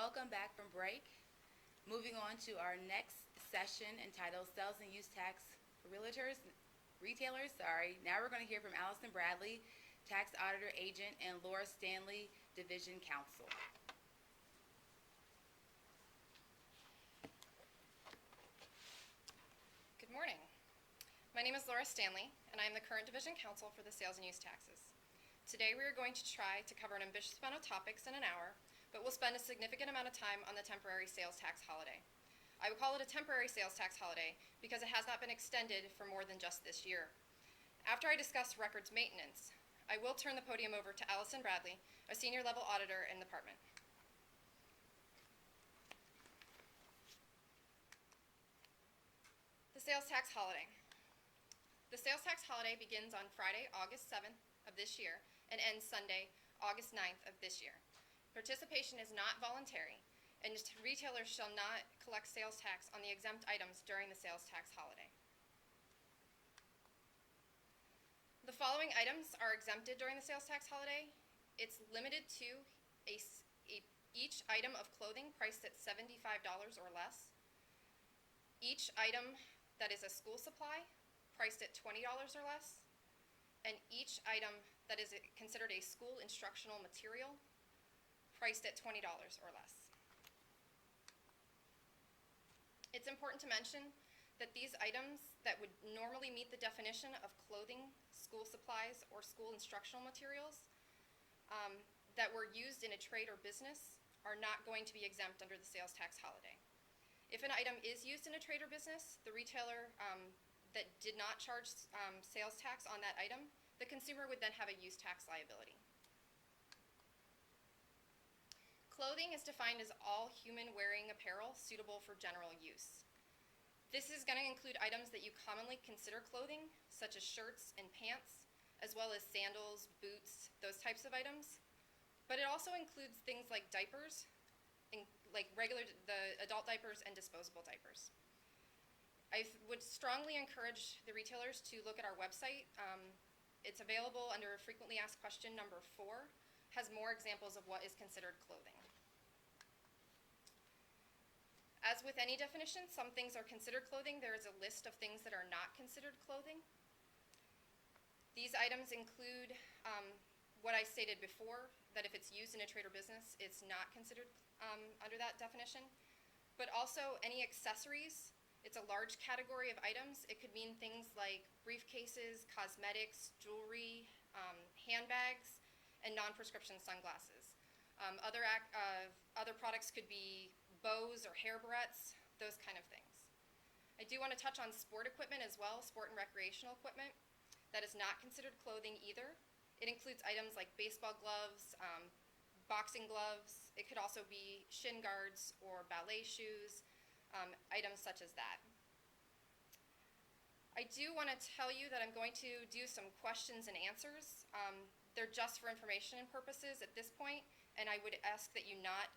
Welcome back from break. Moving on to our next session entitled Sales and Use Tax for Retailers. Now we're going to hear from Allison Bradley, Tax Auditor Agent, and Laura Stanley, Division Counsel. Good morning. My name is Laura Stanley, and I am the current Division Counsel for the Sales and Use Taxes. Today we are going to try to cover an ambitious amount of topics in an hour, but we'll spend a significant amount of time on the temporary sales tax holiday. I would call it a temporary sales tax holiday because it has not been extended for more than just this year. After I discuss records maintenance, I will turn the podium over to Allison Bradley, a senior level auditor in the department. The sales tax holiday. The sales tax holiday begins on Friday, August 7th of this year and ends Sunday, August 9th of this year. Participation is not voluntary, and retailers shall not collect sales tax on the exempt items during the sales tax holiday. The following items are exempted during the sales tax holiday. It's limited to each item of clothing priced at $75 or less, each item that is a school supply priced at $20 or less, and each item that is considered a school instructional material priced at $20 or less. It's important to mention that these items that would normally meet the definition of clothing, school supplies, or school instructional materials that were used in a trade or business are not going to be exempt under the sales tax holiday. If an item is used in a trade or business, the retailer that did not charge sales tax on that item, the consumer would then have a use tax liability. Clothing is defined as all human-wearing apparel suitable for general use. This is going to include items that you commonly consider clothing, such as shirts and pants, as well as sandals, boots, those types of items. But it also includes things like diapers, like the adult diapers and disposable diapers. I would strongly encourage the retailers to look at our website. It's available under frequently asked question number 4. Has more examples of what is considered clothing. As with any definition, some things are considered clothing. There is a list of things that are not considered clothing. These items include what I stated before, that if it's used in a trade or business, it's not considered under that definition. But also any accessories. It's a large category of items. It could mean things like briefcases, cosmetics, jewelry, handbags, and non-prescription sunglasses. Other products could be bows or hair barrettes, those kind of things. I do want to touch on sport equipment as well, sport and recreational equipment. That is not considered clothing either. It includes items like baseball gloves, boxing gloves. It could also be shin guards or ballet shoes, items such as that. I do want to tell you that I'm going to do some questions and answers. They're just for information purposes at this point, and I would ask that you not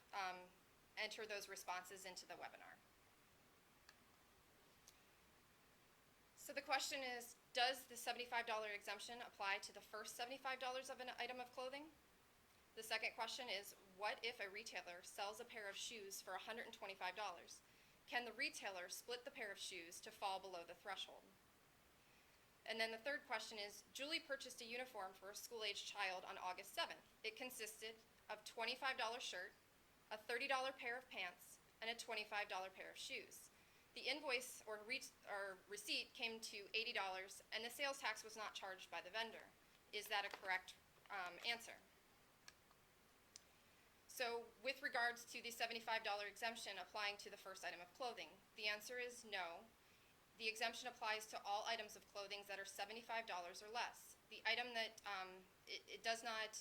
enter those responses into the webinar. So the question is, does the $75 exemption apply to the first $75 of an item of clothing? The second question is, what if a retailer sells a pair of shoes for $125? Can the retailer split the pair of shoes to fall below the threshold? And then the third question is, Julie purchased a uniform for a school-aged child on August 7th. It consisted of a $25 shirt, a $30 pair of pants, and a $25 pair of shoes. The invoice or receipt came to $80, and the sales tax was not charged by the vendor. Is that a correct answer? So with regards to the $75 exemption applying to the first item of clothing, the answer is no. The exemption applies to all items of clothing that are $75 or less. The item that it does not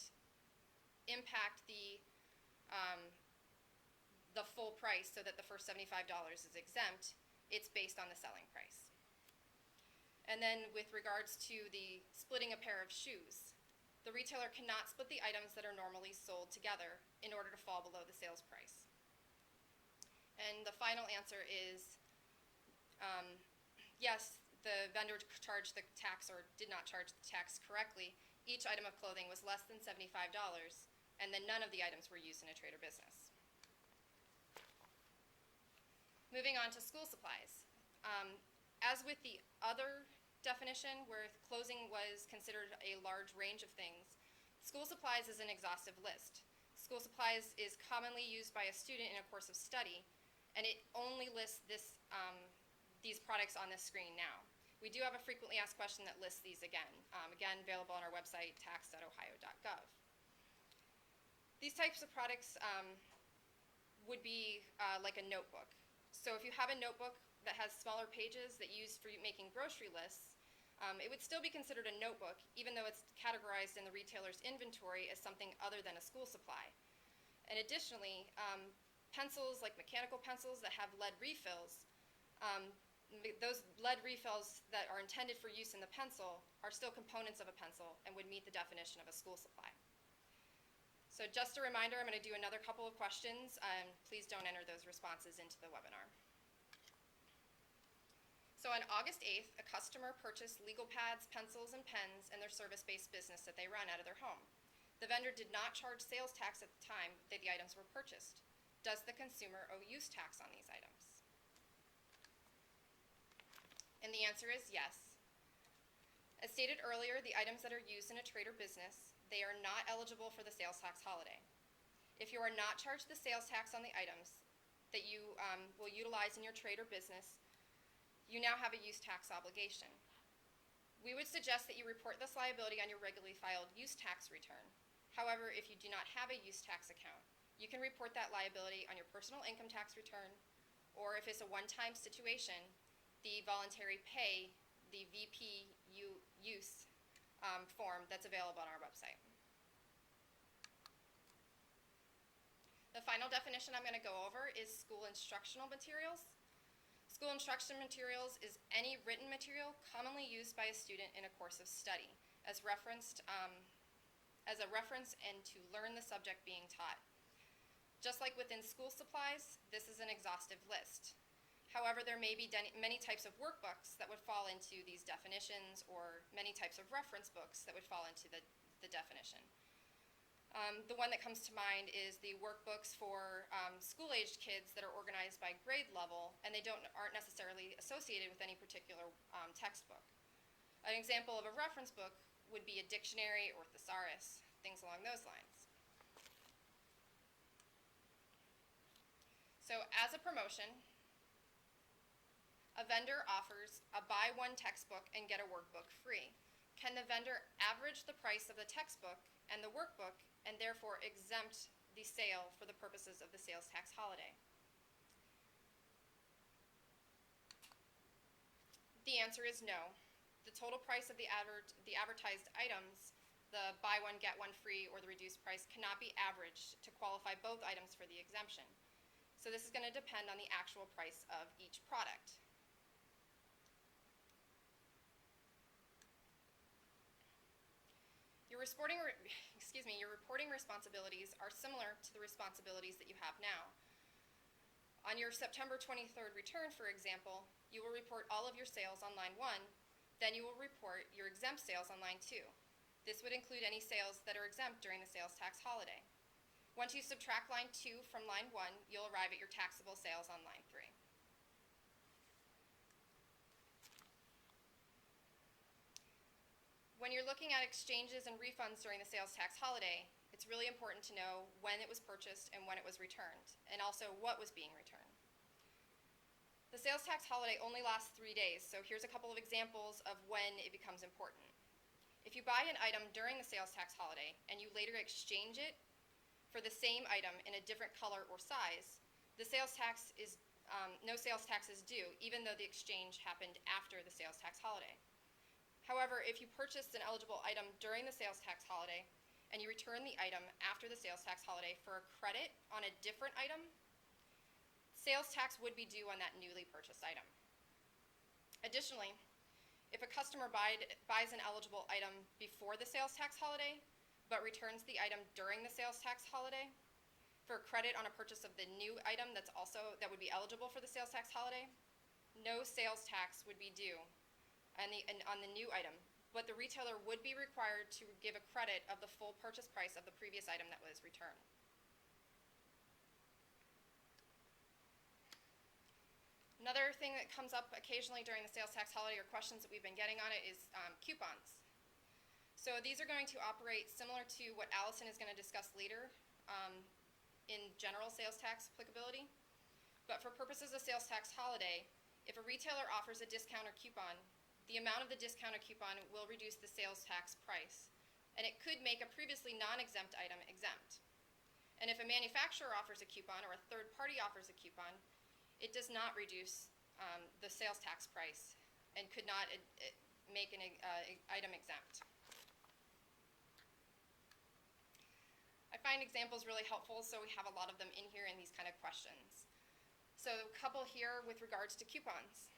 impact the full price so that the first $75 is exempt. It's based on the selling price. And then with regards to the splitting a pair of shoes, the retailer cannot split the items that are normally sold together in order to fall below the sales price. And the final answer is yes, the vendor charged the tax or did not charge the tax correctly. Each item of clothing was less than $75, and then none of the items were used in a trade or business. Moving on to school supplies. As with the other definition, where clothing was considered a large range of things, school supplies is an exhaustive list. School supplies is commonly used by a student in a course of study, and it only lists these products on this screen now. We do have a frequently asked question that lists these again. Again, available on our website, tax.ohio.gov. These types of products would be like a notebook. So if you have a notebook that has smaller pages that you use for making grocery lists, it would still be considered a notebook, even though it's categorized in the retailer's inventory as something other than a school supply. And additionally, pencils, like mechanical pencils that have lead refills, those lead refills that are intended for use in the pencil are still components of a pencil and would meet the definition of a school supply. So just a reminder, I'm going to do another couple of questions. Please don't enter those responses into the webinar. So on August 8th, a customer purchased legal pads, pencils, and pens in their service-based business that they run out of their home. The vendor did not charge sales tax at the time that the items were purchased. Does the consumer owe use tax on these items? And the answer is yes. As stated earlier, the items that are used in a trade or business, they are not eligible for the sales tax holiday. If you are not charged the sales tax on the items that you will utilize in your trade or business, you now have a use tax obligation. We would suggest that you report this liability on your regularly filed use tax return. However, if you do not have a use tax account, you can report that liability on your personal income tax return, or if it's a one-time situation, the voluntary pay, the VP use form that's available on our website. The final definition I'm going to go over is school instructional materials. School instruction materials is any written material commonly used by a student in a course of study as a reference and to learn the subject being taught. Just like within school supplies, this is an exhaustive list. However, there may be many types of workbooks that would fall into these definitions, or many types of reference books that would fall into the definition. The one that comes to mind is the workbooks for school-aged kids that are organized by grade level, and they aren't necessarily associated with any particular textbook. An example of a reference book would be a dictionary or thesaurus, things along those lines. So as a promotion, a vendor offers a buy one textbook and get a workbook free. Can the vendor average the price of the textbook and the workbook and therefore exempt the sale for the purposes of the sales tax holiday? The answer is no. The total price of the advertised items, the buy one, get one free, or the reduced price, cannot be averaged to qualify both items for the exemption. So this is going to depend on the actual price of each product. Your reporting responsibilities are similar to the responsibilities that you have now. On your September 23rd return, for example, you will report all of your sales on line 1, then you will report your exempt sales on line 2. This would include any sales that are exempt during the sales tax holiday. Once you subtract line 2 from line 1, you'll arrive at your taxable sales on line 3. When you're looking at exchanges and refunds during the sales tax holiday, it's really important to know when it was purchased and when it was returned, and also what was being returned. The sales tax holiday only lasts 3 days, so here's a couple of examples of when it becomes important. If you buy an item during the sales tax holiday and you later exchange it for the same item in a different color or size, the sales tax is no sales tax is due, even though the exchange happened after the sales tax holiday. However, if you purchased an eligible item during the sales tax holiday and you return the item after the sales tax holiday for a credit on a different item, sales tax would be due on that newly purchased item. Additionally, if a customer buys an eligible item before the sales tax holiday but returns the item during the sales tax holiday for credit on a purchase of the new item that would be eligible for the sales tax holiday, no sales tax would be due on the new item, but the retailer would be required to give a credit of the full purchase price of the previous item that was returned. Another thing that comes up occasionally during the sales tax holiday, or questions that we've been getting on it, is coupons. So these are going to operate similar to what Allison is going to discuss later in general sales tax applicability. But for purposes of sales tax holiday, if a retailer offers a discount or coupon, the amount of the discount or coupon will reduce the sales tax price, and it could make a previously non-exempt item exempt. And if a manufacturer offers a coupon or a third party offers a coupon, it does not reduce the sales tax price and could not make an item exempt. I find examples really helpful, so we have a lot of them in here in these kind of questions. So a couple here with regards to coupons.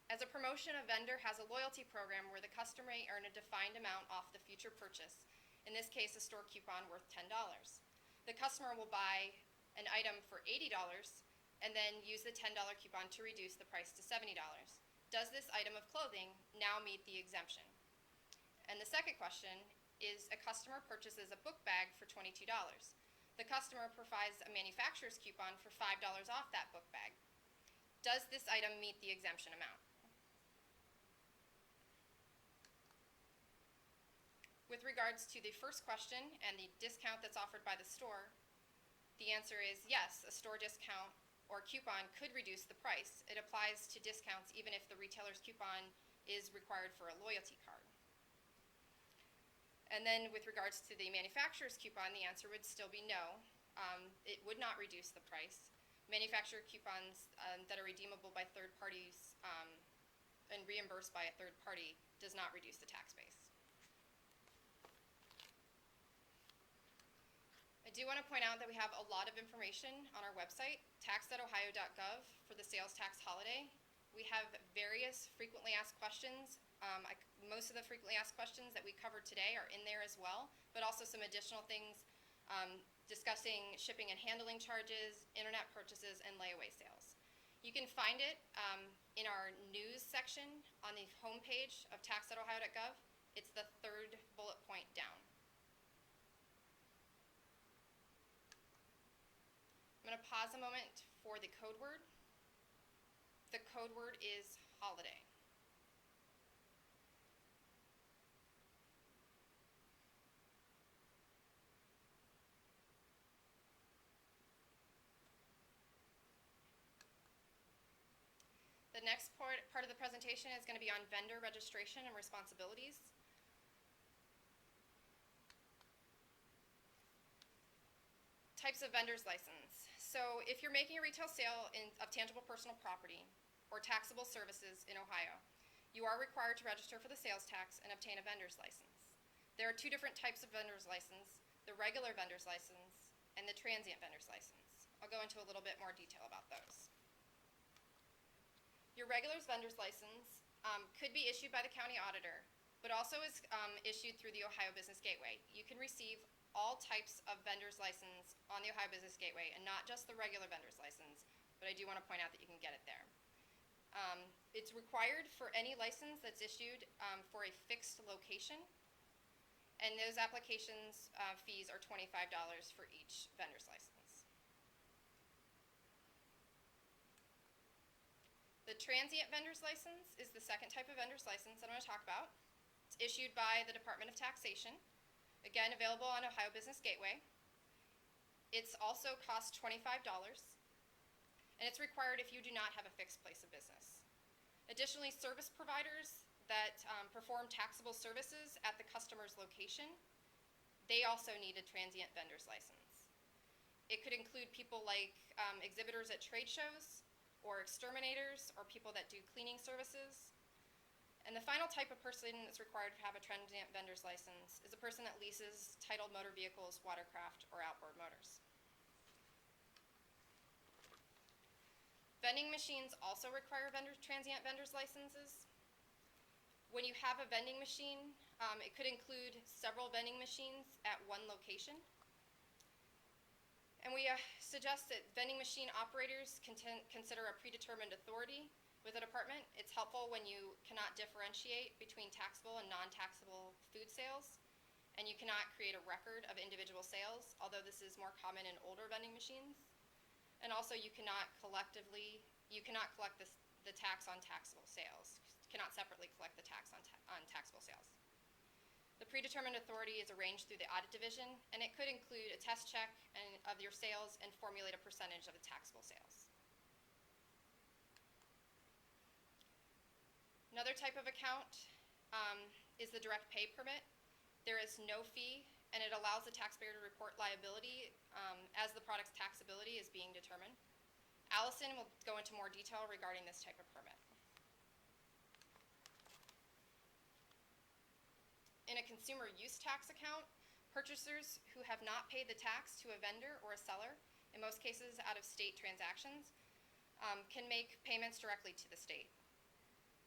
As a promotion, a vendor has a loyalty program where the customer may earn a defined amount off the future purchase, in this case a store coupon worth $10. The customer will buy an item for $80 and then use the $10 coupon to reduce the price to $70. Does this item of clothing now meet the exemption? And the second question is, a customer purchases a book bag for $22. The customer provides a manufacturer's coupon for $5 off that book bag. Does this item meet the exemption amount? With regards to the first question and the discount that's offered by the store, the answer is yes, a store discount or coupon could reduce the price. It applies to discounts even if the retailer's coupon is required for a loyalty card. And then with regards to the manufacturer's coupon, the answer would still be no. It would not reduce the price. Manufacturer coupons that are redeemable by third parties and reimbursed by a third party does not reduce the tax base. I do want to point out that we have a lot of information on our website, tax.ohio.gov, for the sales tax holiday. We have various frequently asked questions. Most of the frequently asked questions that we covered today are in there as well, but also some additional things discussing shipping and handling charges, internet purchases, and layaway sales. You can find it in our news section on the homepage of tax.ohio.gov. It's the third bullet point down. I'm going to pause a moment for the code word. The code word is holiday. The next part of the presentation is going to be on vendor registration and responsibilities. Types of vendor's license. So if you're making a retail sale of tangible personal property or taxable services in Ohio, you are required to register for the sales tax and obtain a vendor's license. There are two different types of vendor's license, the regular vendor's license and the transient vendor's license. I'll go into a little bit more detail about those. Your regular vendor's license could be issued by the county auditor, but also is issued through the Ohio Business Gateway. You can receive all types of vendor's license on the Ohio Business Gateway, and not just the regular vendor's license, but I do want to point out that you can get it there. It's required for any license that's issued for a fixed location, and those applications fees are $25 for each vendor's license. The transient vendor's license is the second type of vendor's license that I'm going to talk about. It's issued by the Department of Taxation. Again, available on Ohio Business Gateway. It's also costs $25, and it's required if you do not have a fixed place of business. Additionally, service providers that perform taxable services at the customer's location, they also need a transient vendor's license. It could include people like exhibitors at trade shows, or exterminators, or people that do cleaning services. And the final type of person that's required to have a transient vendor's license is a person that leases titled motor vehicles, watercraft, or outboard motors. Vending machines also require transient vendor's licenses. When you have a vending machine, it could include several vending machines at one location. And we suggest that vending machine operators consider a predetermined authority with a department. It's helpful when you cannot differentiate between taxable and non-taxable food sales, and you cannot create a record of individual sales, although this is more common in older vending machines. And also you cannot collectively you cannot collect the tax on taxable sales, cannot separately collect the tax on taxable sales. The predetermined authority is arranged through the audit division, and it could include a test check of your sales and formulate a percentage of the taxable sales. Another type of account is the direct pay permit. There is no fee, and it allows the taxpayer to report liability as the product's taxability is being determined. Allison will go into more detail regarding this type of permit. In a consumer use tax account, purchasers who have not paid the tax to a vendor or a seller, in most cases out-of-state transactions, can make payments directly to the state.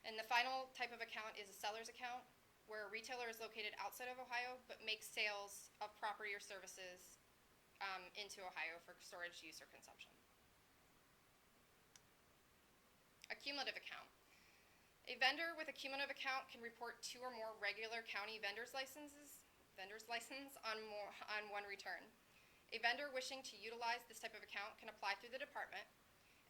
And the final type of account is a seller's account, where a retailer is located outside of Ohio but makes sales of property or services into Ohio for storage, use, or consumption. A cumulative account. A vendor with a cumulative account can report 2 or more regular county vendor's license on one return. A vendor wishing to utilize this type of account can apply through the department,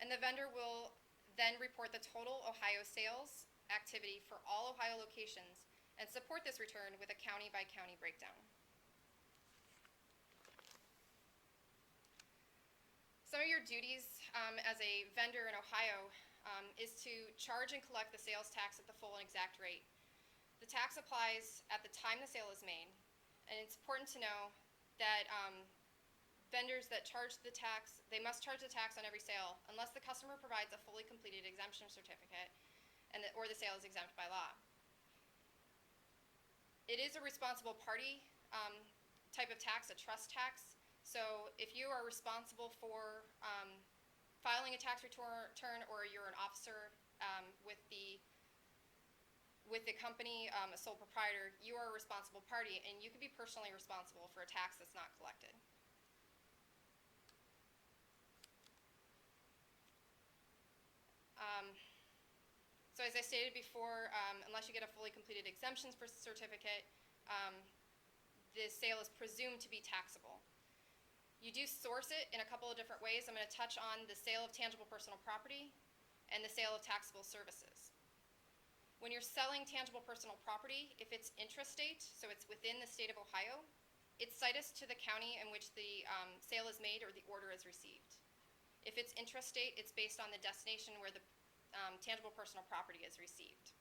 and the vendor will then report the total Ohio sales activity for all Ohio locations and support this return with a county-by-county breakdown. Some of your duties as a vendor in Ohio is to charge and collect the sales tax at the full and exact rate. The tax applies at the time the sale is made, and it's important to know that vendors that charge the tax, they must charge the tax on every sale unless the customer provides a fully completed exemption certificate or the sale is exempt by law. It is a responsible party type of tax, a trust tax. So if you are responsible for filing a tax return, or you're an officer with the company, a sole proprietor, you are a responsible party, and you could be personally responsible for a tax that's not collected. So as I stated before, unless you get a fully completed exemptions certificate, the sale is presumed to be taxable. You do source it in a couple of different ways. I'm going to touch on the sale of tangible personal property and the sale of taxable services. When you're selling tangible personal property, if it's intrastate, so it's within the state of Ohio, it's situs to the county in which the sale is made or the order is received. If it's intrastate, it's based on the destination where the tangible personal property is received.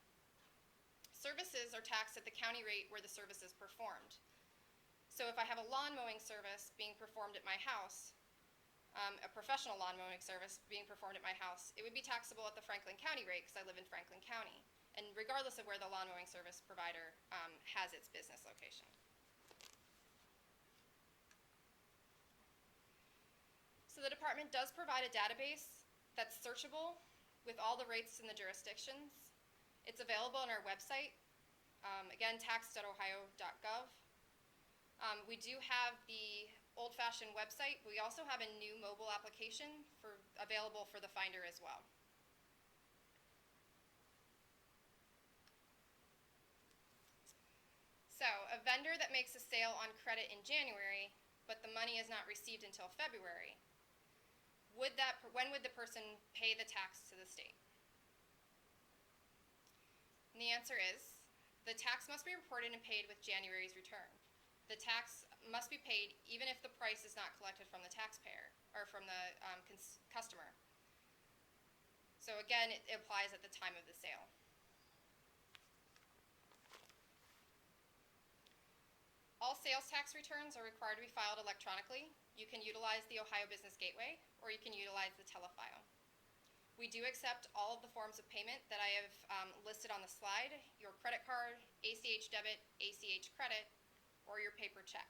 Services are taxed at the county rate where the service is performed. So if I have a lawn mowing service being performed at my house, a professional lawn mowing service being performed at my house, it would be taxable at the Franklin County rate because I live in Franklin County, and regardless of where the lawn mowing service provider has its business location. So the department does provide a database that's searchable with all the rates in the jurisdictions. It's available on our website, again, tax.ohio.gov. We do have the old-fashioned website. We also have a new mobile application available for the finder as well. So a vendor that makes a sale on credit in January, but the money is not received until February, when would the person pay the tax to the state? And the answer is, the tax must be reported and paid with January's return. The tax must be paid even if the price is not collected from the taxpayer or from the customer. So again, it applies at the time of the sale. All sales tax returns are required to be filed electronically. You can utilize the Ohio Business Gateway, or you can utilize the telefile. We do accept all of the forms of payment that I have listed on the slide: your credit card, ACH debit, ACH credit, or your paper check.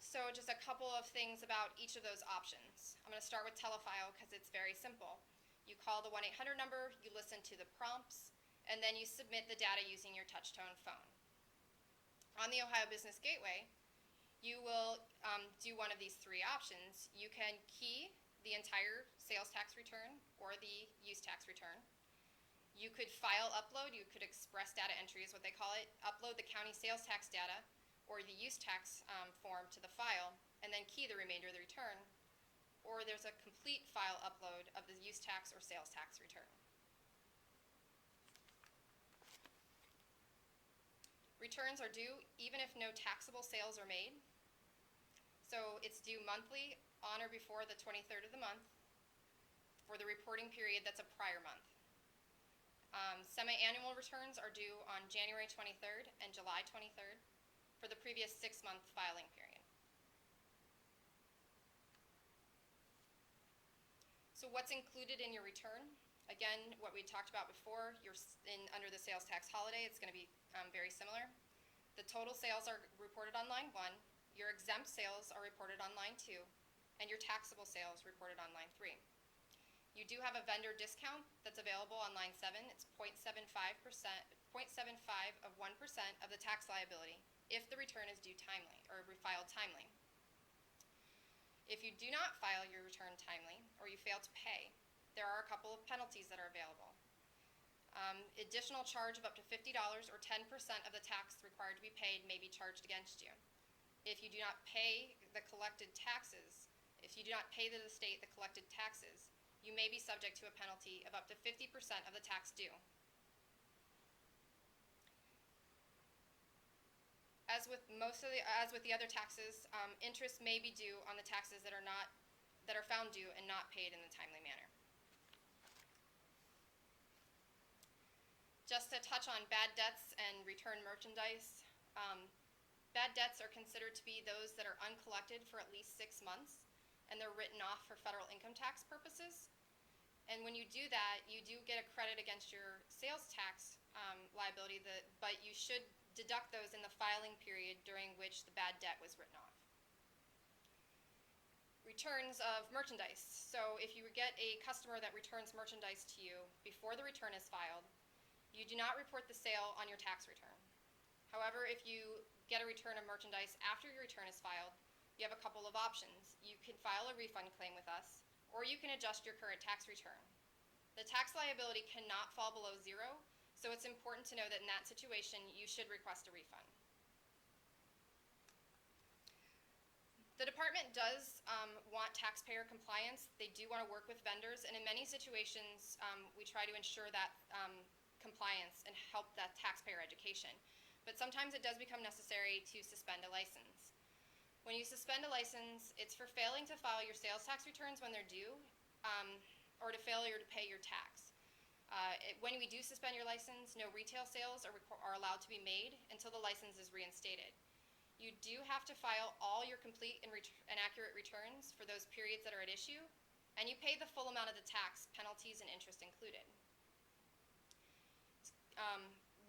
So just a couple of things about each of those options. I'm going to start with telefile because it's very simple. You call the 1-800 number, you listen to the prompts, and then you submit the data using your touch-tone phone. On the Ohio Business Gateway, you will do one of these 3 options. You can key the entire sales tax return or the use tax return. You could file upload, you could express data entry is what they call it, upload the county sales tax data or the use tax form to the file, and then key the remainder of the return. or there's a complete file upload of the use tax or sales tax return. Returns are due even if no taxable sales are made. So it's due monthly on or before the 23rd of the month for the reporting period that's a prior month. Semi-annual returns are due on January 23rd and July 23rd for the previous 6-month filing period. So what's included in your return? Again, what we talked about before, under the sales tax holiday, it's going to be very similar. The total sales are reported on line 1, your exempt sales are reported on line 2, and your taxable sales reported on line 3. You do have a vendor discount that's available on line 7. It's 0.75% of 1% of the tax liability if the return is due timely or refiled timely. If you do not file your return timely or you fail to pay, there are a couple of penalties that are available. Additional charge of up to $50 or 10% of the tax required to be paid may be charged against you. If you do not pay the collected taxes, if you do not pay to the state the collected taxes, you may be subject to a penalty of up to 50% of the tax due. As with the other taxes, interest may be due on the taxes that are found due and not paid in the timely manner. Just to touch on bad debts and returned merchandise, bad debts are considered to be those that are uncollected for at least 6 months, and they're written off for federal income tax purposes. And when you do that, you do get a credit against your sales tax liability, but you should deduct those in the filing period during which the bad debt was written off. Returns of merchandise. So if you get a customer that returns merchandise to you before the return is filed, you do not report the sale on your tax return. However, if you get a return of merchandise after your return is filed, you have a couple of options. You can file a refund claim with us, or you can adjust your current tax return. The tax liability cannot fall below 0, so it's important to know that in that situation, you should request a refund. The department does want taxpayer compliance. They do want to work with vendors, and in many situations, we try to ensure that compliance and help that taxpayer education. But sometimes it does become necessary to suspend a license. When you suspend a license, it's for failing to file your sales tax returns when they're due, or to failure to pay your tax. When we do suspend your license, no retail sales are allowed to be made until the license is reinstated. You do have to file all your complete and accurate returns for those periods that are at issue, and you pay the full amount of the tax, penalties and interest included.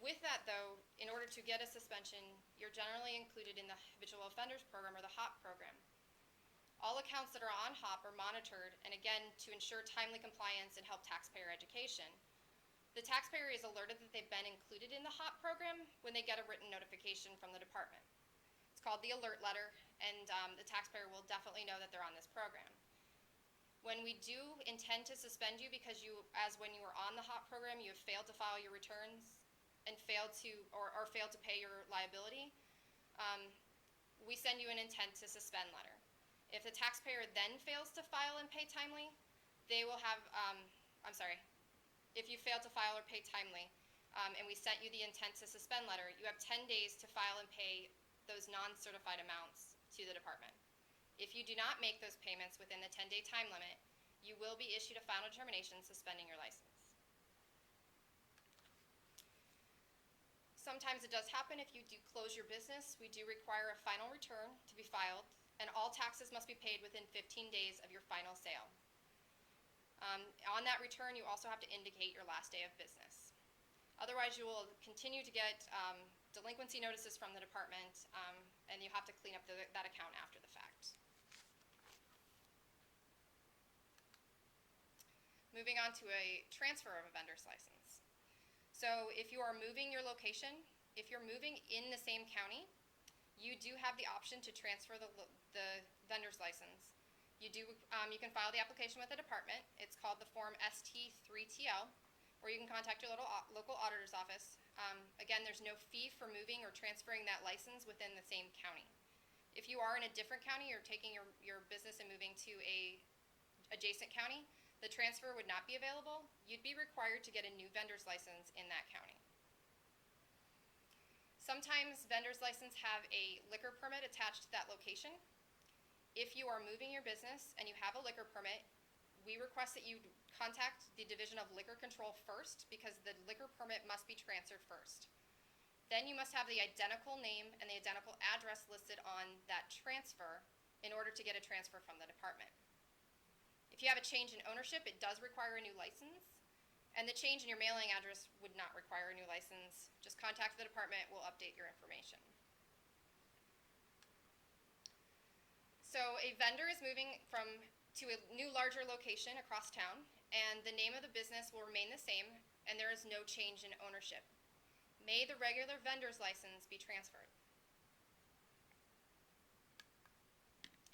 With that, though, in order to get a suspension, you're generally included in the Habitual Offenders Program, or the HOP program. All accounts that are on HOP are monitored, and again, to ensure timely compliance and help taxpayer education. The taxpayer is alerted that they've been included in the HOP program when they get a written notification from the department. It's called the alert letter, and the taxpayer will definitely know that they're on this program. When we do intend to suspend you because when you were on the HOP program, you have failed to file your returns and failed to pay your liability, we send you an intent to suspend letter. If the taxpayer then fails to file and pay timely, they will have, if you fail to file or pay timely, and we sent you the intent to suspend letter, you have 10 days to file and pay those non-certified amounts to the department. If you do not make those payments within the 10-day time limit, you will be issued a final determination suspending your license. Sometimes it does happen if you do close your business. We do require a final return to be filed, and all taxes must be paid within 15 days of your final sale. On that return, you also have to indicate your last day of business. Otherwise, you will continue to get delinquency notices from the department, and you have to clean up that account after the fact. Moving on to a transfer of a vendor's license. So if you are moving your location, if you're moving in the same county, you do have the option to transfer the vendor's license. You can file the application with the department. It's called the Form ST3TL, or you can contact your local auditor's office. Again, there's no fee for moving or transferring that license within the same county. If you are in a different county, you're taking your business and moving to a adjacent county, the transfer would not be available. You'd be required to get a new vendor's license in that county. Sometimes vendor's license have a liquor permit attached to that location. If you are moving your business and you have a liquor permit, we request that you contact the Division of Liquor Control first because the liquor permit must be transferred first. Then you must have the identical name and the identical address listed on that transfer in order to get a transfer from the department. If you have a change in ownership, it does require a new license, and the change in your mailing address would not require a new license. Just contact the department, we'll update your information. So a vendor is moving to a new larger location across town, and the name of the business will remain the same, and there is no change in ownership. May the regular vendor's license be transferred?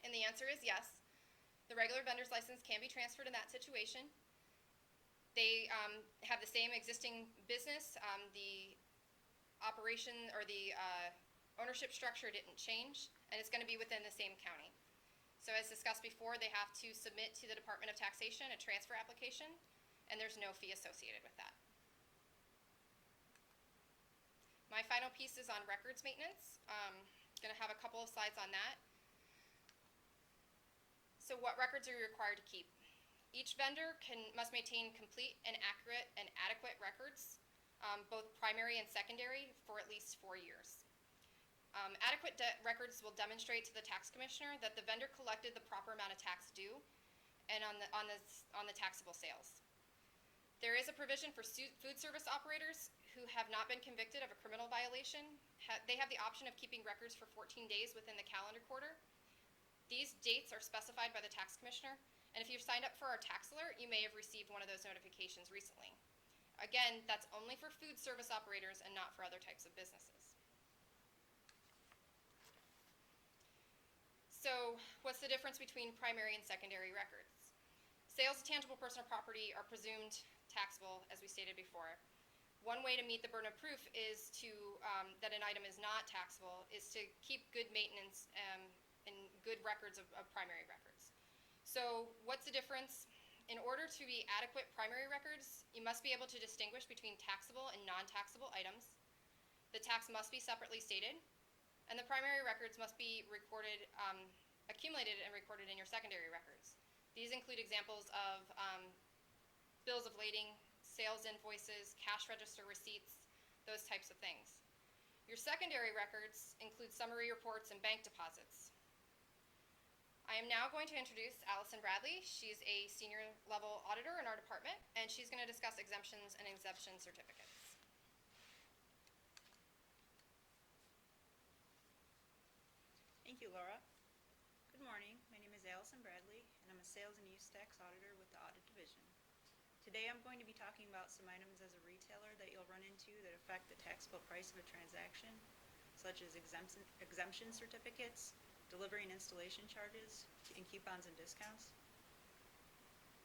And the answer is yes. The regular vendor's license can be transferred in that situation. They have the same existing business. The operation or the ownership structure didn't change, and it's going to be within the same county. So as discussed before, they have to submit to the Department of Taxation a transfer application, and there's no fee associated with that. My final piece is on records maintenance. Going to have a couple of slides on that. So what records are you required to keep? Each vendor must maintain complete and accurate and adequate records, both primary and secondary, for at least 4 years. Adequate records will demonstrate to the tax commissioner that the vendor collected the proper amount of tax due and on the taxable sales. There is a provision for food service operators who have not been convicted of a criminal violation. They have the option of keeping records for 14 days within the calendar quarter. These dates are specified by the tax commissioner, and if you've signed up for our tax alert, you may have received one of those notifications recently. Again, that's only for food service operators and not for other types of businesses. So, what's the difference between primary and secondary records? Sales of tangible personal property are presumed taxable, as we stated before. One way to meet the burden of proof is that an item is not taxable is to keep good maintenance and good records of primary records. So what's the difference? In order to be adequate primary records, you must be able to distinguish between taxable and non-taxable items. The tax must be separately stated, and the primary records must be recorded, accumulated and recorded in your secondary records. These include examples of bills of lading, sales invoices, cash register receipts, those types of things. Your secondary records include summary reports and bank deposits. I am now going to introduce Allison Bradley. She's a senior level auditor in our department, and she's going to discuss exemptions and exemption certificates. Thank you, Laura. Good morning. My name is Allison Bradley, and I'm a sales and use tax auditor with the Audit Division. Today I'm going to be talking about some items as a retailer that you'll run into that affect the taxable price of a transaction, such as exemption certificates, delivery and installation charges, and coupons and discounts.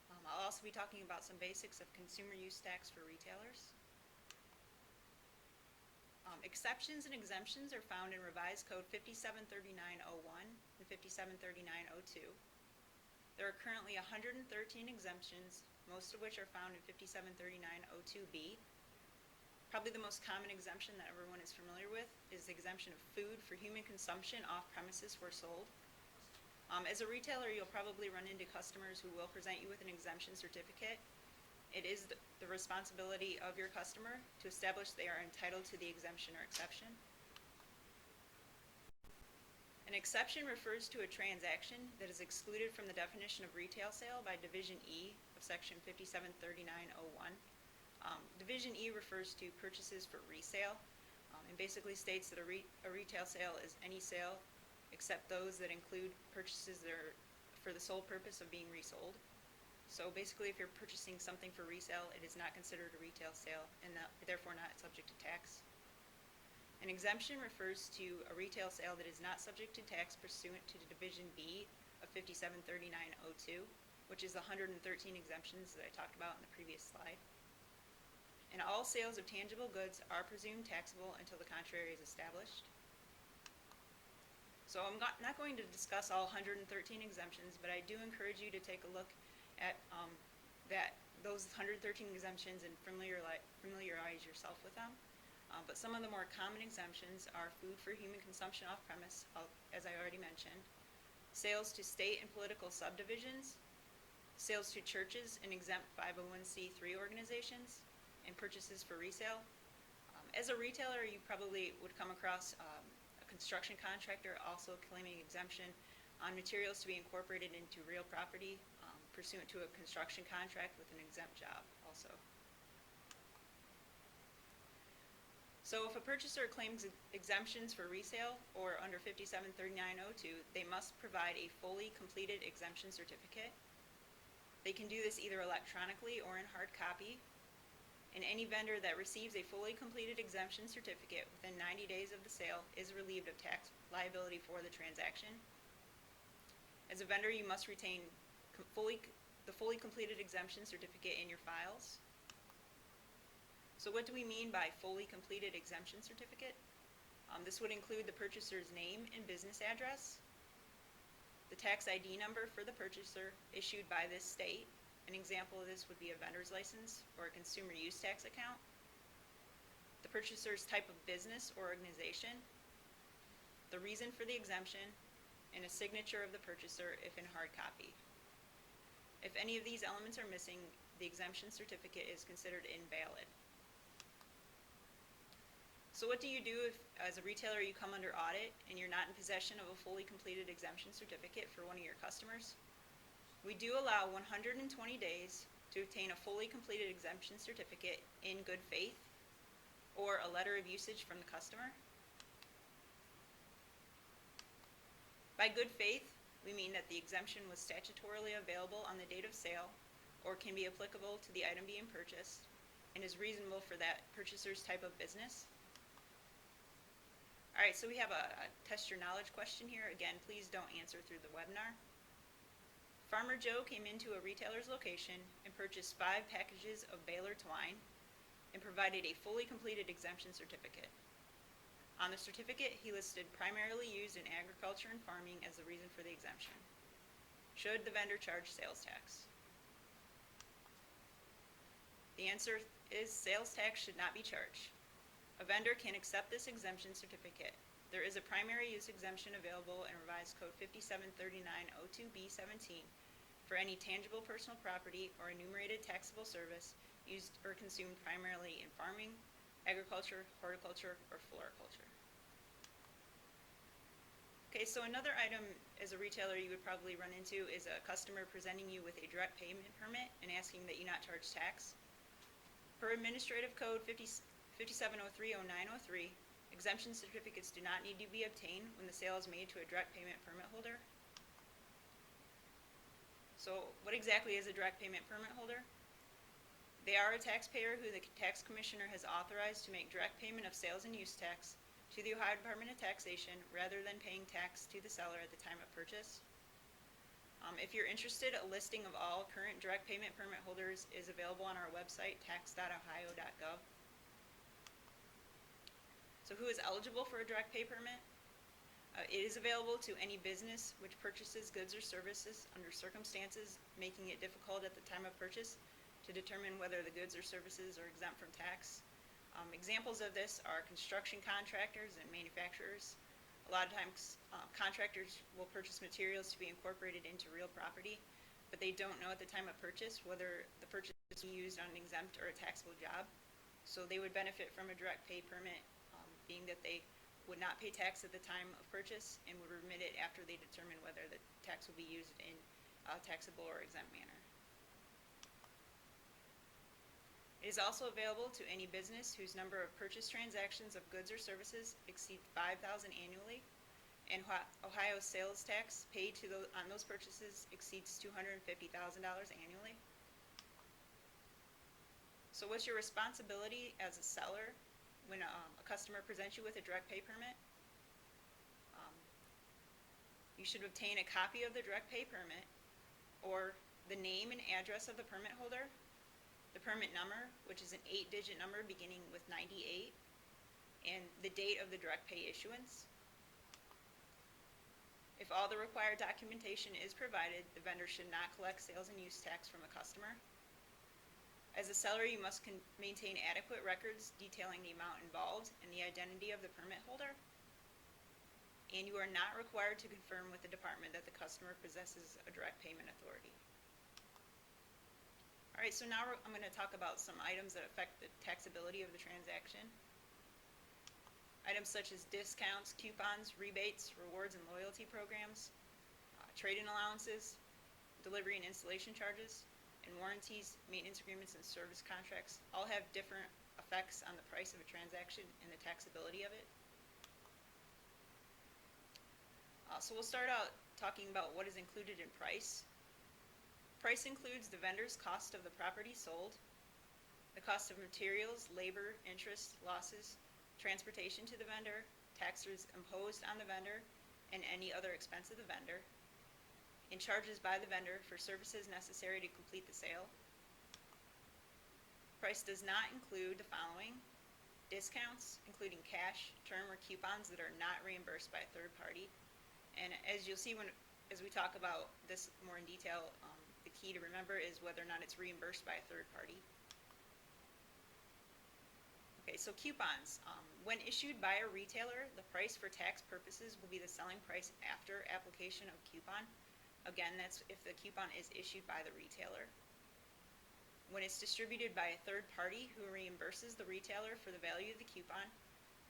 I'll also be talking about some basics of consumer use tax for retailers. Exceptions and exemptions are found in Revised Code 573901 and 573902. There are currently 113 exemptions, most of which are found in 573902B. Probably the most common exemption that everyone is familiar with is the exemption of food for human consumption off premises where sold. As a retailer, you'll probably run into customers who will present you with an exemption certificate. It is the responsibility of your customer to establish they are entitled to the exemption or exception. An exception refers to a transaction that is excluded from the definition of retail sale by Division E of Section 573901. Division E refers to purchases for resale, and basically states that a retail sale is any sale except those that include purchases that are for the sole purpose of being resold. So basically, if you're purchasing something for resale, it is not considered a retail sale and therefore not subject to tax. An exemption refers to a retail sale that is not subject to tax pursuant to Division B of 573902, which is the 113 exemptions that I talked about in the previous slide. And all sales of tangible goods are presumed taxable until the contrary is established. So I'm not going to discuss all 113 exemptions, but I do encourage you to take a look at those 113 exemptions and familiarize yourself with them. But some of the more common exemptions are food for human consumption off premise, as I already mentioned, sales to state and political subdivisions, sales to churches and exempt 501c3 organizations, and purchases for resale. As a retailer, you probably would come across a construction contractor also claiming exemption on materials to be incorporated into real property pursuant to a construction contract with an exempt job also. So if a purchaser claims exemptions for resale or under 573902, they must provide a fully completed exemption certificate. They can do this either electronically or in hard copy. And any vendor that receives a fully completed exemption certificate within 90 days of the sale is relieved of tax liability for the transaction. As a vendor, you must retain the fully completed exemption certificate in your files. So what do we mean by fully completed exemption certificate? This would include the purchaser's name and business address, the tax ID number for the purchaser issued by this state. An example of this would be a vendor's license or a consumer use tax account, the purchaser's type of business or organization, the reason for the exemption, and a signature of the purchaser if in hard copy. If any of these elements are missing, the exemption certificate is considered invalid. So what do you do if, as a retailer, you come under audit and you're not in possession of a fully completed exemption certificate for one of your customers? We do allow 120 days to obtain a fully completed exemption certificate in good faith or a letter of usage from the customer. By good faith, we mean that the exemption was statutorily available on the date of sale or can be applicable to the item being purchased and is reasonable for that purchaser's type of business. All right, so we have a test your knowledge question here. Again, please don't answer through the webinar. Farmer Joe came into a retailer's location and purchased 5 packages of Baylor twine and provided a fully completed exemption certificate. On the certificate, he listed primarily used in agriculture and farming as the reason for the exemption. Should the vendor charge sales tax? The answer is sales tax should not be charged. A vendor can accept this exemption certificate. There is a primary use exemption available in Revised Code 573902B17 for any tangible personal property or enumerated taxable service used or consumed primarily in farming, agriculture, horticulture, or floriculture. Okay, so another item as a retailer you would probably run into is a customer presenting you with a direct payment permit and asking that you not charge tax. Per Administrative Code 57030903, exemption certificates do not need to be obtained when the sale is made to a direct payment permit holder. So what exactly is a direct payment permit holder? They are a taxpayer who the tax commissioner has authorized to make direct payment of sales and use tax to the Ohio Department of Taxation rather than paying tax to the seller at the time of purchase. If you're interested, a listing of all current direct payment permit holders is available on our website, tax.ohio.gov. So who is eligible for a direct pay permit? It is available to any business which purchases goods or services under circumstances making it difficult at the time of purchase to determine whether the goods or services are exempt from tax. Examples of this are construction contractors and manufacturers. A lot of times contractors will purchase materials to be incorporated into real property, but they don't know at the time of purchase whether the purchase is used on an exempt or a taxable job. So they would benefit from a direct pay permit, being that they would not pay tax at the time of purchase and would remit it after they determine whether the tax will be used in a taxable or exempt manner. It is also available to any business whose number of purchase transactions of goods or services exceeds 5,000 annually, and Ohio's sales tax paid to on those purchases exceeds $250,000 annually. So what's your responsibility as a seller when a customer presents you with a direct pay permit? You should obtain a copy of the direct pay permit or the name and address of the permit holder, the permit number, which is an 8-digit number beginning with 98, and the date of the direct pay issuance. If all the required documentation is provided, the vendor should not collect sales and use tax from a customer. As a seller, you must maintain adequate records detailing the amount involved and the identity of the permit holder. And you are not required to confirm with the department that the customer possesses a direct payment authority. All right, so now I'm going to talk about some items that affect the taxability of the transaction. Items such as discounts, coupons, rebates, rewards and loyalty programs, trade-in allowances, delivery and installation charges, and warranties, maintenance agreements, and service contracts all have different effects on the price of a transaction and the taxability of it. So we'll start out talking about what is included in price. Price includes the vendor's cost of the property sold, the cost of materials, labor, interest, losses, transportation to the vendor, taxes imposed on the vendor, and any other expense of the vendor, and charges by the vendor for services necessary to complete the sale. Price does not include the following: discounts, including cash, term, or coupons that are not reimbursed by a third party. And as you'll see as we talk about this more in detail, the key to remember is whether or not it's reimbursed by a third party. Okay, so coupons. When issued by a retailer, the price for tax purposes will be the selling price after application of coupon. Again, that's if the coupon is issued by the retailer. When it's distributed by a third party who reimburses the retailer for the value of the coupon,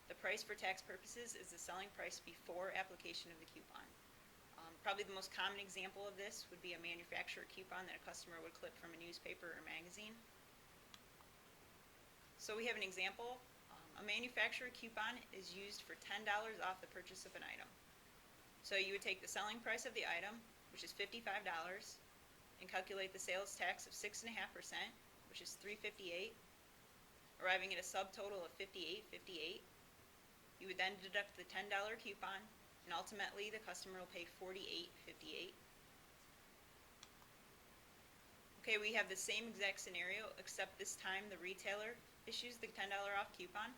the price for tax purposes is the selling price before application of the coupon. Probably the most common example of this would be a manufacturer coupon that a customer would clip from a newspaper or magazine. So we have an example. A manufacturer coupon is used for $10 off the purchase of an item. So you would take the selling price of the item, which is $55, and calculate the sales tax of 6.5%, which is $3.58, arriving at a subtotal of $58.58. You would then deduct the $10 coupon, and ultimately the customer will pay $48.58. Okay, we have the same exact scenario, except this time the retailer issues the $10 off coupon.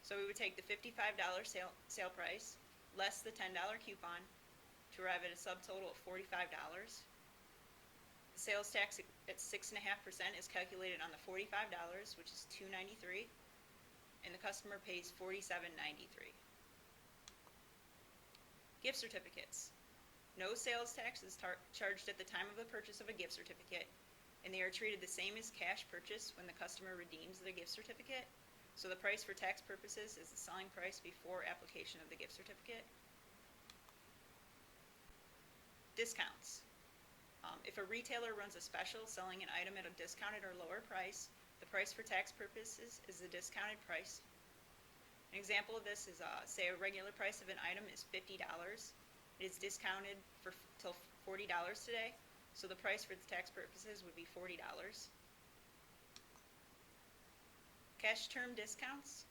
So we would take the $55 sale price, less the $10 coupon, to arrive at a subtotal of $45. The sales tax at 6.5% is calculated on the $45, which is $2.93, and the customer pays $47.93. Gift certificates. No sales tax is charged at the time of the purchase of a gift certificate, and they are treated the same as cash purchase when the customer redeems the gift certificate. So the price for tax purposes is the selling price before application of the gift certificate. Discounts. If a retailer runs a special selling an item at a discounted or lower price, the price for tax purposes is the discounted price. An example of this is, say a regular price of an item is $50. It is discounted till $40 today, so the price for the tax purposes would be $40. Cash term discounts.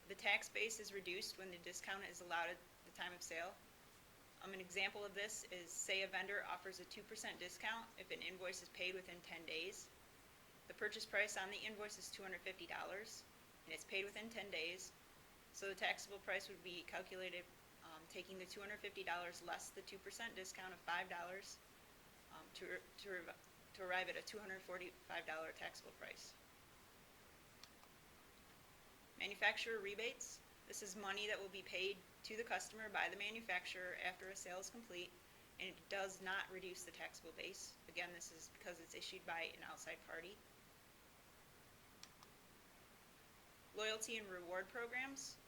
The tax base is reduced when the discount is allowed at the time of sale. An example of this is, say a vendor offers a 2% discount if an invoice is paid within 10 days. The purchase price on the invoice is $250, and it's paid within 10 days. So the taxable price would be calculated taking the $250 less the 2% discount of $5 to arrive at a $245 taxable price. Manufacturer rebates. This is money that will be paid to the customer by the manufacturer after a sale is complete, and it does not reduce the taxable base. Again, this is because it's issued by an outside party. Loyalty and reward programs.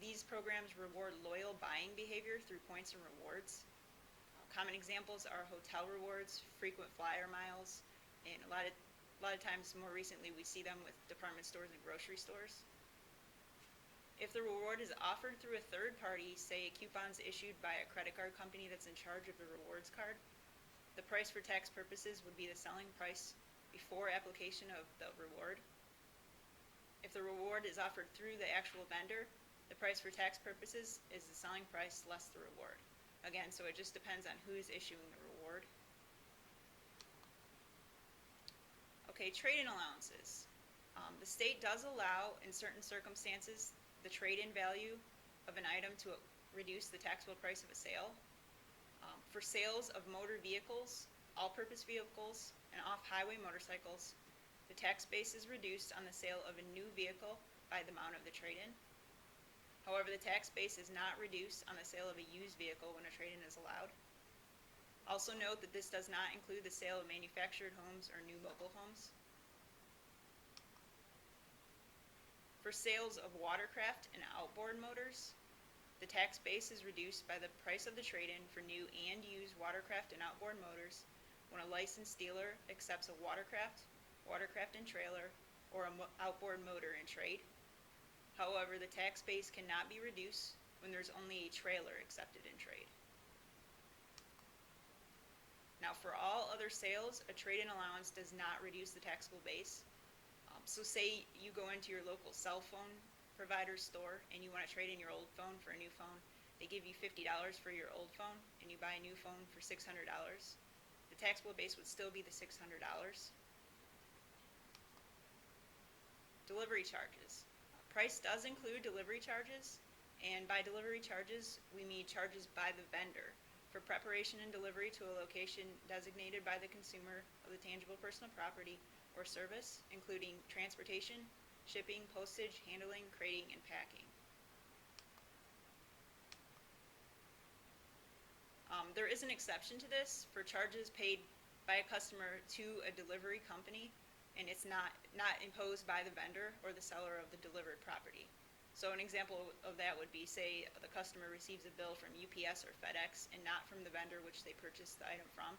These programs reward loyal buying behavior through points and rewards. Common examples are hotel rewards, frequent flyer miles, and a lot of times more recently we see them with department stores and grocery stores. If the reward is offered through a third party, say a coupon's issued by a credit card company that's in charge of the rewards card, the price for tax purposes would be the selling price before application of the reward. If the reward is offered through the actual vendor, the price for tax purposes is the selling price less the reward. Again, so it just depends on who is issuing the reward. Okay, trade-in allowances. The state does allow, in certain circumstances, the trade-in value of an item to reduce the taxable price of a sale. For sales of motor vehicles, all-purpose vehicles, and off-highway motorcycles, the tax base is reduced on the sale of a new vehicle by the amount of the trade-in. However, the tax base is not reduced on the sale of a used vehicle when a trade-in is allowed. Also note that this does not include the sale of manufactured homes or new mobile homes. For sales of watercraft and outboard motors, the tax base is reduced by the price of the trade-in for new and used watercraft and outboard motors when a licensed dealer accepts a watercraft and trailer, or an outboard motor in trade. However, the tax base cannot be reduced when there's only a trailer accepted in trade. Now, for all other sales, a trade-in allowance does not reduce the taxable base. So say you go into your local cell phone provider store and you want to trade in your old phone for a new phone. They give you $50 for your old phone and you buy a new phone for $600. The taxable base would still be the $600. Delivery charges. Price does include delivery charges, and by delivery charges, we mean charges by the vendor for preparation and delivery to a location designated by the consumer of the tangible personal property or service, including transportation, shipping, postage, handling, crating, and packing. There is an exception to this for charges paid by a customer to a delivery company, and it's not imposed by the vendor or the seller of the delivered property. So an example of that would be, say, the customer receives a bill from UPS or FedEx and not from the vendor which they purchased the item from.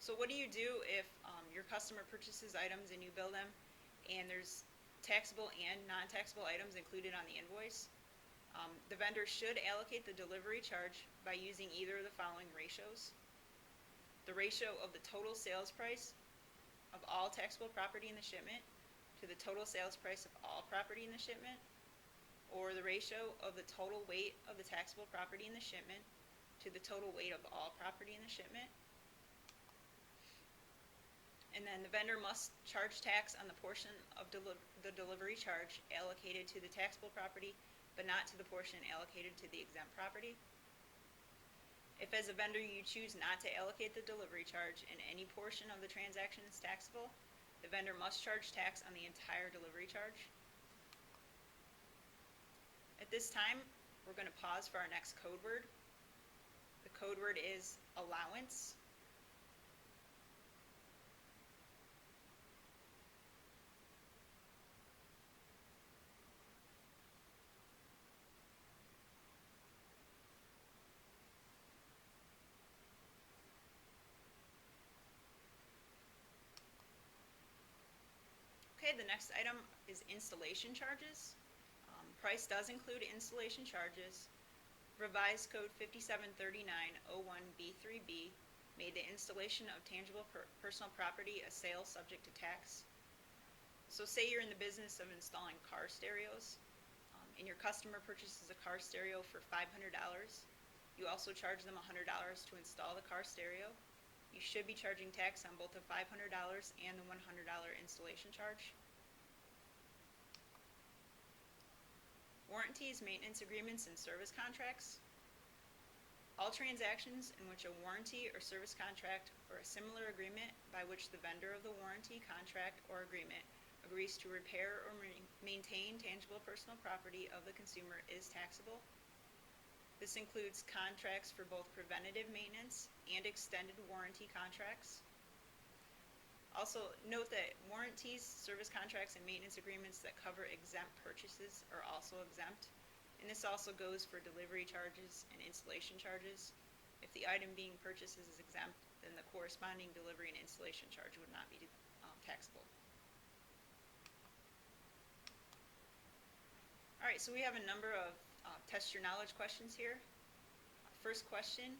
So what do you do if your customer purchases items and you bill them and there's taxable and non-taxable items included on the invoice? The vendor should allocate the delivery charge by using either of the following ratios. The ratio of the total sales price of all taxable property in the shipment to the total sales price of all property in the shipment, or the ratio of the total weight of the taxable property in the shipment to the total weight of all property in the shipment. And then the vendor must charge tax on the portion of the delivery charge allocated to the taxable property, but not to the portion allocated to the exempt property. If as a vendor you choose not to allocate the delivery charge and any portion of the transaction is taxable, the vendor must charge tax on the entire delivery charge. At this time, we're going to pause for our next code word. The code word is allowance. Okay, the next item is installation charges. Price does include installation charges. Revised Code 573901B3B made the installation of tangible personal property a sale subject to tax. So say you're in the business of installing car stereos, and your customer purchases a car stereo for $500. You also charge them $100 to install the car stereo. You should be charging tax on both the $500 and the $100 installation charge. Warranties, maintenance agreements, and service contracts. All transactions in which a warranty or service contract or a similar agreement by which the vendor of the warranty, contract, or agreement agrees to repair or maintain tangible personal property of the consumer is taxable. This includes contracts for both preventative maintenance and extended warranty contracts. Also, note that warranties, service contracts, and maintenance agreements that cover exempt purchases are also exempt. And this also goes for delivery charges and installation charges. If the item being purchased is exempt, then the corresponding delivery and installation charge would not be taxable. All right, so we have a number of test your knowledge questions here. First question,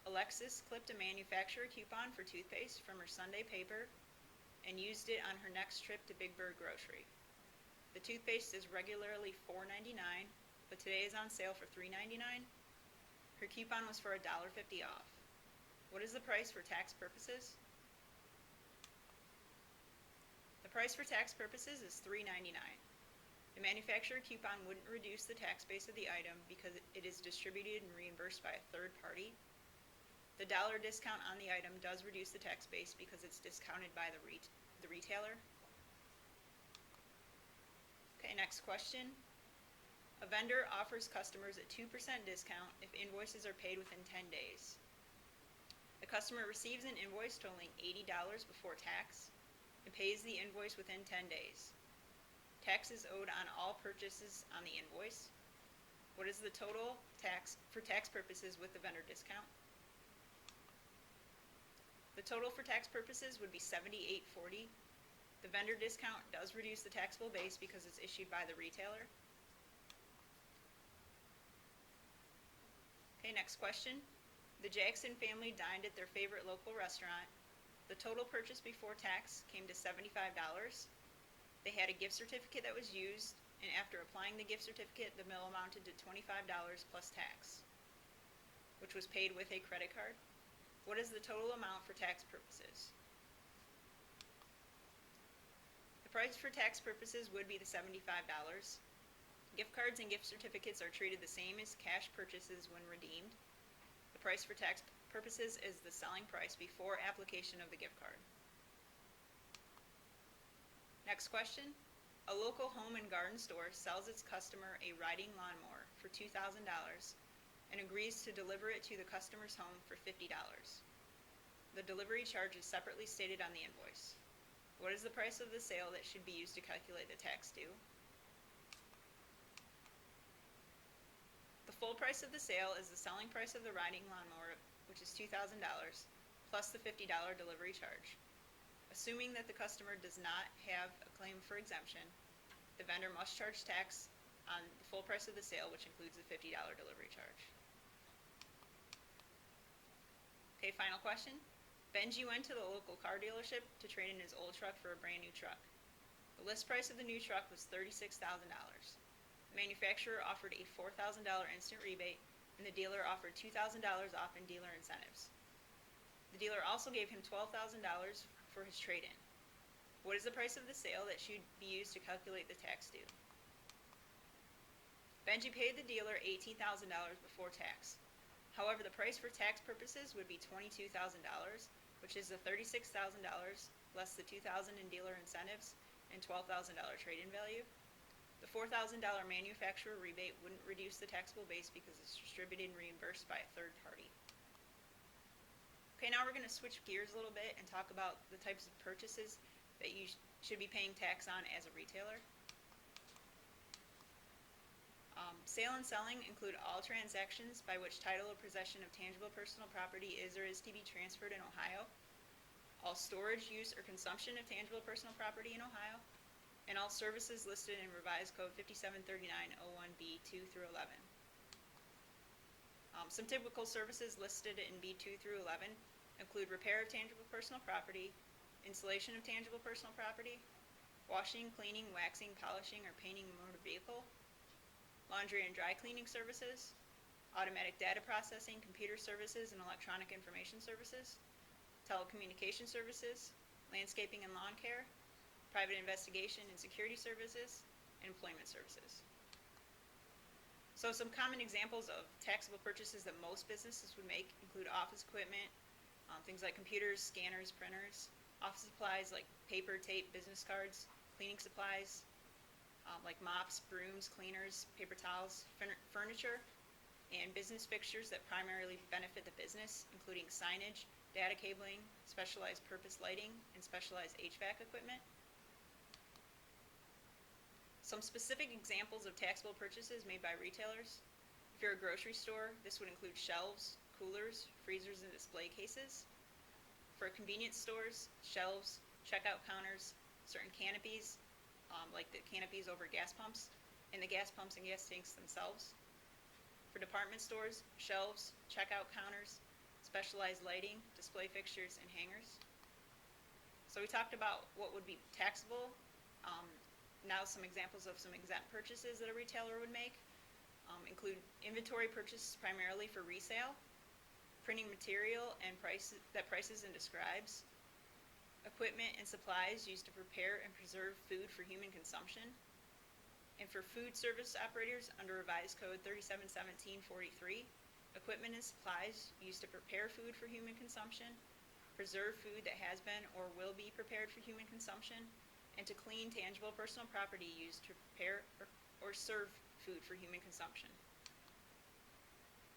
Alexis clipped a manufacturer coupon for toothpaste from her Sunday paper and used it on her next trip to Big Bird Grocery. The toothpaste is regularly $4.99, but today is on sale for $3.99. Her coupon was for $1.50 off. What is the price for tax purposes? The price for tax purposes is $3.99. The manufacturer coupon wouldn't reduce the tax base of the item because it is distributed and reimbursed by a third party. The dollar discount on the item does reduce the tax base because it's discounted by the retailer. Okay, next question. A vendor offers customers a 2% discount if invoices are paid within 10 days. The customer receives an invoice totaling $80 before tax and pays the invoice within 10 days. Tax is owed on all purchases on the invoice. What is the total tax for tax purposes with the vendor discount? The total for tax purposes would be $78.40. The vendor discount does reduce the taxable base because it's issued by the retailer. Okay, next question. The Jackson family dined at their favorite local restaurant. The total purchase before tax came to $75. They had a gift certificate that was used, and after applying the gift certificate, the bill amounted to $25 plus tax, which was paid with a credit card. What is the total amount for tax purposes? The price for tax purposes would be the $75. Gift cards and gift certificates are treated the same as cash purchases when redeemed. The price for tax purposes is the selling price before application of the gift card. Next question. A local home and garden store sells its customer a riding lawnmower for $2,000 and agrees to deliver it to the customer's home for $50. The delivery charge is separately stated on the invoice. What is the price of the sale that should be used to calculate the tax due? The full price of the sale is the selling price of the riding lawnmower, which is $2,000, plus the $50 delivery charge. Assuming that the customer does not have a claim for exemption, the vendor must charge tax on the full price of the sale, which includes the $50 delivery charge. Okay, final question. Benji went to the local car dealership to trade in his old truck for a brand new truck. The list price of the new truck was $36,000. The manufacturer offered a $4,000 instant rebate, and the dealer offered $2,000 off in dealer incentives. The dealer also gave him $12,000 for his trade-in. What is the price of the sale that should be used to calculate the tax due? Benji paid the dealer $18,000 before tax. However, the price for tax purposes would be $22,000, which is the $36,000 less the $2,000 in dealer incentives and $12,000 trade-in value. The $4,000 manufacturer rebate wouldn't reduce the taxable base because it's distributed and reimbursed by a third party. Okay, now we're going to switch gears a little bit and talk about the types of purchases that you should be paying tax on as a retailer. Sale and selling include all transactions by which title or possession of tangible personal property is or is to be transferred in Ohio, all storage, use, or consumption of tangible personal property in Ohio, and all services listed in Revised Code 5739-01B 2 through 11. Some typical services listed in B2 through 11 include repair of tangible personal property, installation of tangible personal property, washing, cleaning, waxing, polishing, or painting a motor vehicle, laundry and dry cleaning services, automatic data processing, computer services, and electronic information services, telecommunication services, landscaping and lawn care, private investigation and security services, and employment services. So some common examples of taxable purchases that most businesses would make include office equipment, things like computers, scanners, printers, office supplies like paper, tape, business cards, cleaning supplies, like mops, brooms, cleaners, paper towels, furniture, and business fixtures that primarily benefit the business, including signage, data cabling, specialized purpose lighting, and specialized HVAC equipment. Some specific examples of taxable purchases made by retailers. If you're a grocery store, this would include shelves, coolers, freezers, and display cases. For convenience stores, shelves, checkout counters, certain canopies, like the canopies over gas pumps, and the gas pumps and gas tanks themselves. For department stores, shelves, checkout counters, specialized lighting, display fixtures, and hangers. So we talked about what would be taxable. Now some examples of some exempt purchases that a retailer would make include inventory purchases primarily for resale, printing material and prices and describes, equipment and supplies used to prepare and preserve food for human consumption, And for food service operators under revised code 371743, equipment and supplies used to prepare food for human consumption, preserve food that has been or will be prepared for human consumption, and to clean tangible personal property used to prepare or serve food for human consumption.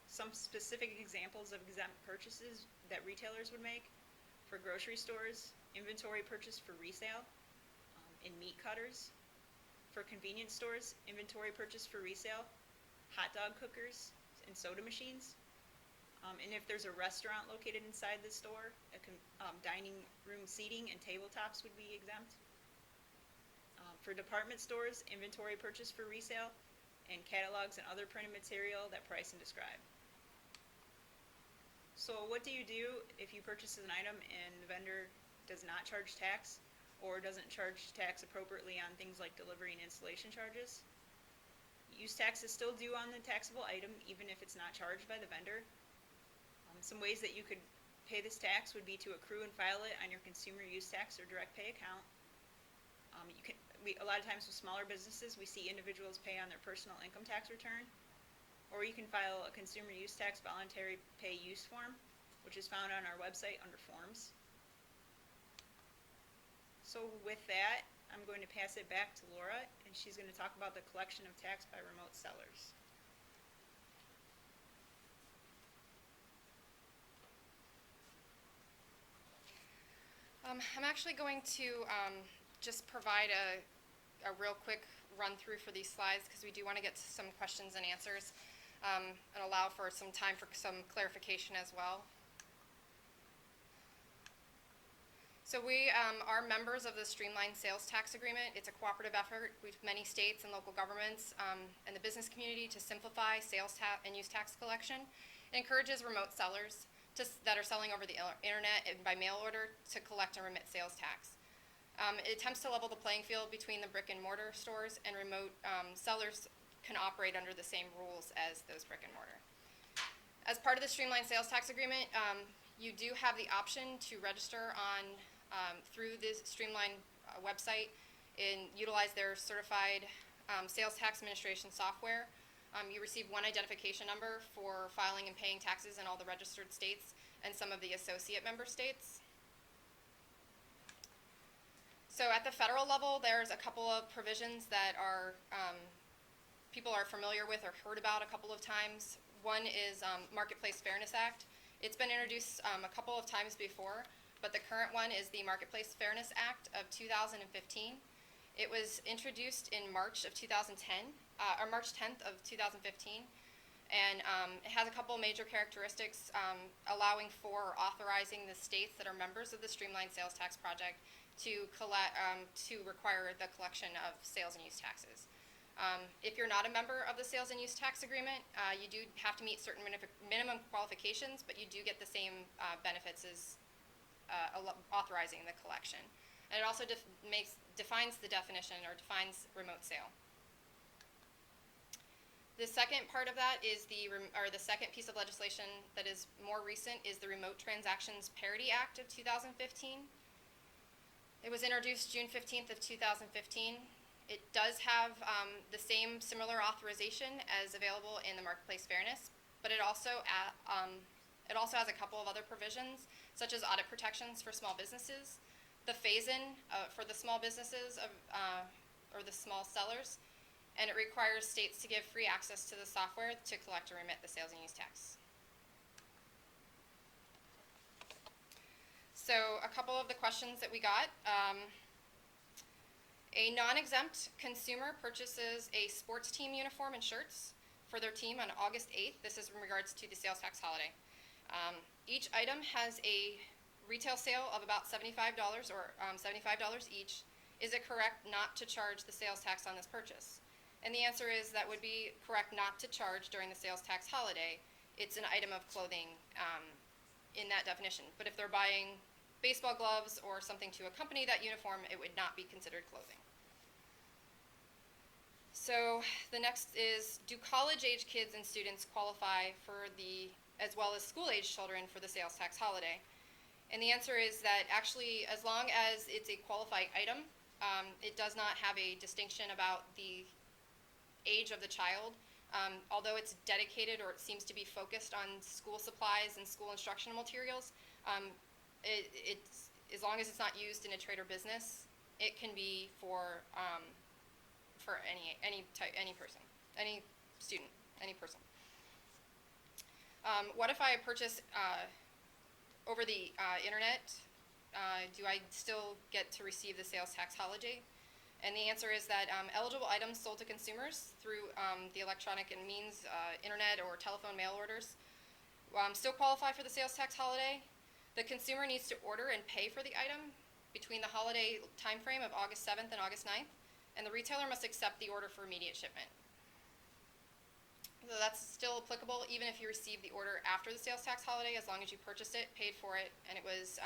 Some specific examples of exempt purchases that retailers would make: for grocery stores, inventory purchase for resale, and meat cutters. For convenience stores, inventory purchase for resale, hot dog cookers, and soda machines. And if there's a restaurant located inside the store, dining room seating and tabletops would be exempt. For department stores, inventory purchase for resale, and catalogs and other printed material that price and describe. So what do you do if you purchase an item and the vendor does not charge tax or doesn't charge tax appropriately on things like delivery and installation charges? Use tax is still due on the taxable item even if it's not charged by the vendor. Some ways that you could pay this tax would be to accrue and file it on your consumer use tax or direct pay account. A lot of times with smaller businesses, we see individuals pay on their personal income tax return. Or you can file a consumer use tax voluntary pay use form, which is found on our website under forms. So with that, I'm going to pass it back to Laura, and she's going to talk about the collection of tax by remote sellers. I'm actually going to just provide a real quick run through for these slides because we do want to get to some questions and answers and allow for some time for some clarification as well. So we are members of the Streamlined Sales Tax Agreement. It's a cooperative effort with many states and local governments and the business community to simplify sales tax and use tax collection. It encourages remote sellers that are selling over the internet and by mail order to collect and remit sales tax. It attempts to level the playing field between the brick and mortar stores, and remote sellers can operate under the same rules as those brick and mortar. As part of the Streamlined Sales Tax Agreement, you do have the option to register on through this Streamline website and utilize their certified sales tax administration software. You receive one identification number for filing and paying taxes in all the registered states and some of the associate member states. So at the federal level, there's a couple of provisions that are people are familiar with or heard about a couple of times. One is Marketplace Fairness Act. It's been introduced a couple of times before, but the current one is the Marketplace Fairness Act of 2015. It was introduced in March of 2010, or March 10th of 2015, and it has a couple of major characteristics allowing for or authorizing the states that are members of the Streamlined Sales Tax Project to require the collection of sales and use taxes. If you're not a member of the Sales and Use Tax Agreement, you do have to meet certain minimum qualifications, but you do get the same benefits as authorizing the collection. And it also defines the definition or defines remote sale. The second part of that is the second piece of legislation that is more recent is the Remote Transactions Parity Act of 2015. It was introduced June 15th of 2015. It does have the same similar authorization as available in the Marketplace Fairness, but it also has a couple of other provisions, such as audit protections for small businesses, the phase-in for the small businesses or the small sellers, and it requires states to give free access to the software to collect and remit the sales and use tax. So a couple of the questions that we got. A non-exempt consumer purchases a sports team uniform and shirts for their team on August 8th. This is in regards to the sales tax holiday. Each item has a retail sale of about $75 or $75 each. Is it correct not to charge the sales tax on this purchase? And the answer is that would be correct not to charge during the sales tax holiday. It's an item of clothing in that definition. But if they're buying baseball gloves or something to accompany that uniform, it would not be considered clothing. So the next is, do college-age kids and students qualify for as well as school-age children for the sales tax holiday? And the answer is that actually, as long as it's a qualified item, it does not have a distinction about the age of the child. Although it's dedicated or it seems to be focused on school supplies and school instructional materials, it's, as long as it's not used in a trade or business, it can be for any person, any student, any person. What if I purchase over the internet? Do I still get to receive the sales tax holiday? And the answer is that eligible items sold to consumers through the electronic and means, internet or telephone mail orders, still qualify for the sales tax holiday. The consumer needs to order and pay for the item between the holiday timeframe of August 7th and August 9th, and the retailer must accept the order for immediate shipment. So that's still applicable even if you receive the order after the sales tax holiday, as long as you purchased it, paid for it, and it was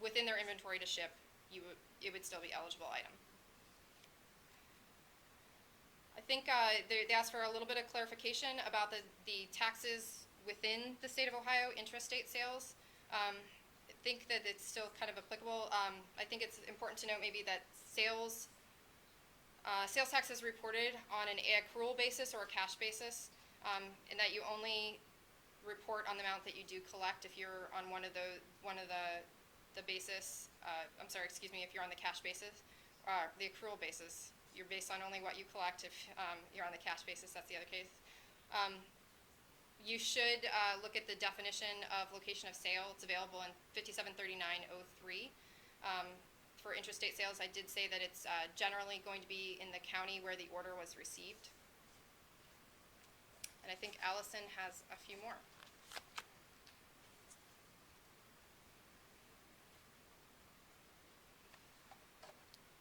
within their inventory to ship, it would still be eligible item. I think they asked for a little bit of clarification about the taxes within the state of Ohio, intrastate sales. I think that it's still kind of applicable. I think it's important to note maybe that sales tax is reported on an accrual basis or a cash basis, and that you only report on the amount that you do collect if you're on one of the basis. I'm sorry, excuse me, if you're on the cash basis, the accrual basis. You're based on only what you collect. If you're on the cash basis, that's the other case. You should look at the definition of location of sale. It's available in 573903. For intrastate sales, I did say that it's generally going to be in the county where the order was received. And I think Allison has a few more.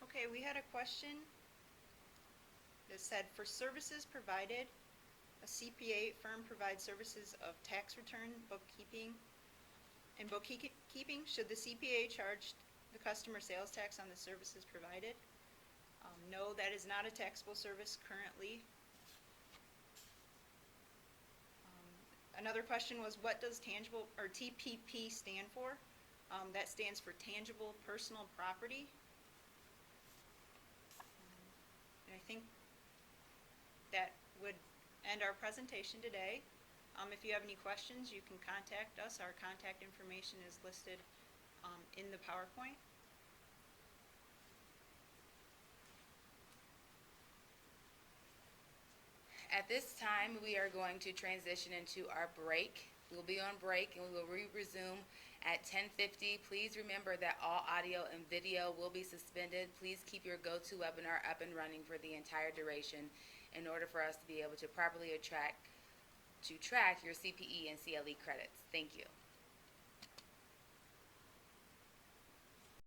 Okay, we had a question that said, for services provided, a CPA firm provides services of tax return, bookkeeping, and bookkeeping. Should the CPA charge the customer sales tax on the services provided? No, that is not a taxable service currently. Another question was, what does tangible, or TPP stand for? That stands for tangible personal property. And I think that would end our presentation today. If you have any questions, you can contact us. Our contact information is listed in the PowerPoint. At this time, we are going to transition into our break. We'll be on break and we will resume at 10:50. Please remember that all audio and video will be suspended. Please keep your GoToWebinar up and running for the entire duration in order for us to be able to properly track your CPE and CLE credits. Thank you.